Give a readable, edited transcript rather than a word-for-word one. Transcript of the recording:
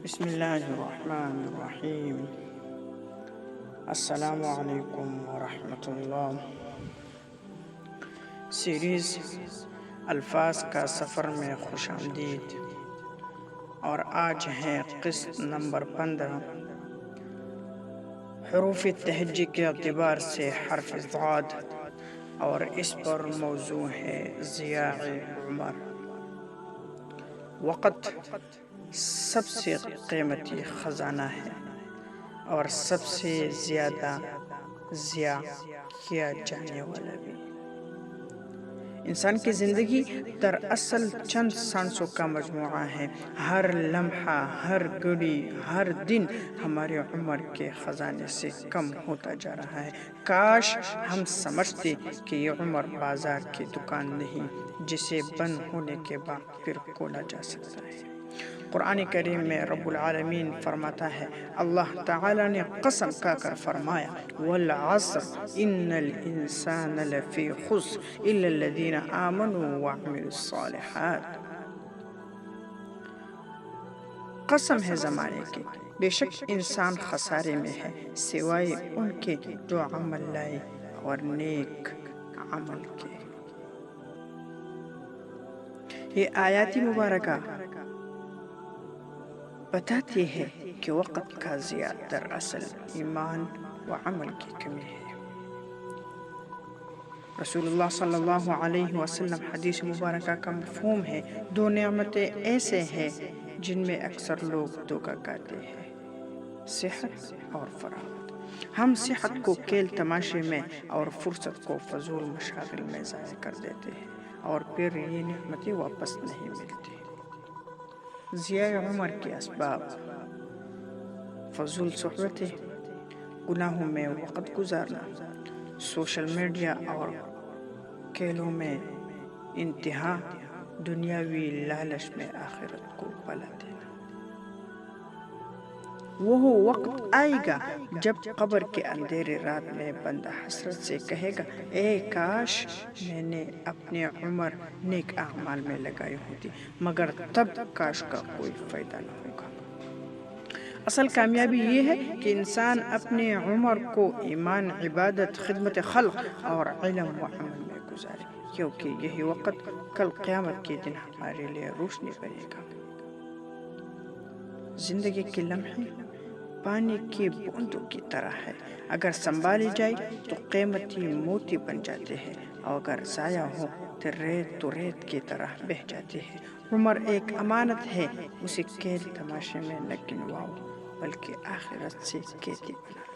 بسم اللہ الرحمن الرحیم۔ السلام علیکم ورحمۃ اللہ۔ سیریز الفاظ کا سفر میں خوش آمدید، اور آج ہے قسط نمبر 15۔ حروف تہجی کے اعتبار سے حرف ضاد، اور اس پر موضوع ہے ضیاء عمر۔ وقت سب سے قیمتی خزانہ ہے اور سب سے زیادہ ضیاع کیا جانے والا بھی۔ انسان کی زندگی دراصل چند سانسوں کا مجموعہ ہے۔ ہر لمحہ، ہر گھڑی، ہر دن ہماری عمر کے خزانے سے کم ہوتا جا رہا ہے۔ کاش ہم سمجھتے کہ یہ عمر بازار کی دکان نہیں جسے بند ہونے کے بعد پھر کھولا جا سکتا ہے۔ قرآن کریم میں رب العالمین فرماتا ہے، اللہ تعالیٰ نے قسم کھا کر فرمایا، وَالْعَصْرِ إِنَّ الْإِنسَانَ لَفِي خُسْرٍ إِلَّا الَّذِينَ آمَنُوا وَعَمِلُوا الصَّالِحَاتِ۔ قسم ہے زمانے کی، بے شک انسان خسارے میں ہے سوائے ان کے جو عمل لائے اور نیک عمل کے۔ یہ آیات مبارکہ بتاتی ہے کہ وقت کا ضیاع دراصل ایمان و عمل کی کمی ہے۔ رسول اللہ صلی اللہ علیہ وسلم حدیث مبارکہ کا مفہوم ہے، دو نعمتیں ایسے ہیں جن میں اکثر لوگ دھوکہ کھاتے ہیں، صحت اور فراغت۔ ہم صحت کو کھیل تماشے میں اور فرصت کو فضول مشاغل میں ضائع کر دیتے ہیں، اور پھر یہ نعمتیں واپس نہیں ملتی۔ ضیاء عمر کے اسباب: فضول صحبتیں، گناہوں میں وقت گزارنا، سوشل میڈیا اور کھیلوں میں انتہا، دنیاوی لالچ میں آخرت کو بھلا دینا۔ وہ وقت آئے گا جب قبر کے اندھیرے رات میں بندہ حسرت سے کہے گا، اے کاش میں نے اپنی عمر نیک اعمال میں لگائی ہوتی، مگر تب کاش کا کوئی فائدہ نہ ہوگا۔ اصل کامیابی یہ ہے کہ انسان اپنی عمر کو ایمان، عبادت، خدمت خلق اور علم و عمل میں گزارے، کیونکہ یہی وقت کل قیامت کے دن ہمارے لیے روشنی بنے گا۔ زندگی کے لمحے پانی کی بوندوں کی طرح ہے، اگر سنبھالی جائے تو قیمتی موتی بن جاتے ہیں، اور اگر ضائع ہو تو ریت کی طرح بہہ جاتے ہیں۔ عمر ایک امانت ہے، اسے کھیل تماشے میں نہ گنواؤ بلکہ آخرت سے قیدی بنا۔